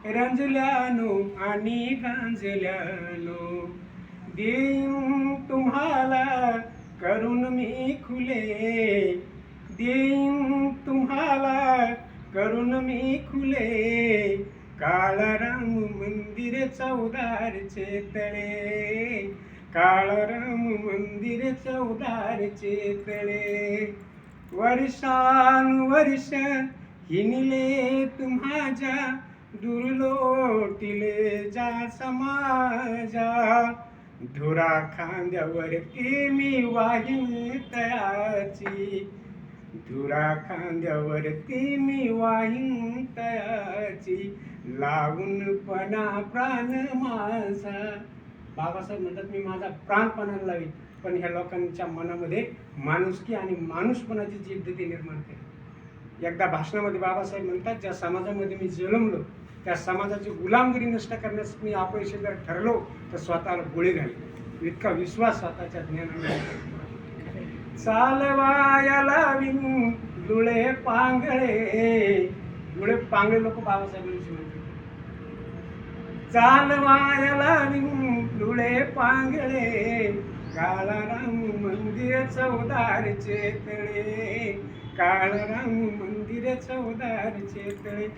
रंजल्यानो आणि गांजल्यानो, देईन तुम्हाला करून मी खुले, देईन तुम्हाला करून मी खुले, काळाराम मंदिर चौदारचे तळे, काळाराम मंदिर चौदारचे तळे. वर्षानुवर्ष हिनिले तुम्हाच्या, दुर्लोटिले जा समाजा, धुरा खांद्यावरती मी वाहीन तयाची, धुरा खांद्यावरती मी वाहीन तयाची, लावून पणा प्राण माझा. बाबासाहेब म्हणतात मी माझा प्राणपणाला लावीन, पण ह्या लोकांच्या मनामध्ये माणुसकी आणि माणूसपणाची जिद्द ते निर्माण केली. एकदा भाषणामध्ये बाबासाहेब म्हणतात, ज्या समाजामध्ये मी जन्मलो त्या समाजाची गुलामगिरी नष्ट करण्यास मी अपयशी जर ठरलो तर स्वतःला गोळी घाली, इतका विश्वास स्वतःच्या ज्ञानाने. चालवाया लावीन डोळे पांगळे, डोळे पांगळे लोक बाबासाहेबांशी म्हणतात. चालवाया लावीन डोळे पांगळे, काळाराम मंदिर चौदारचे तळे, काळाराम मंदिर चौदारचे तळे.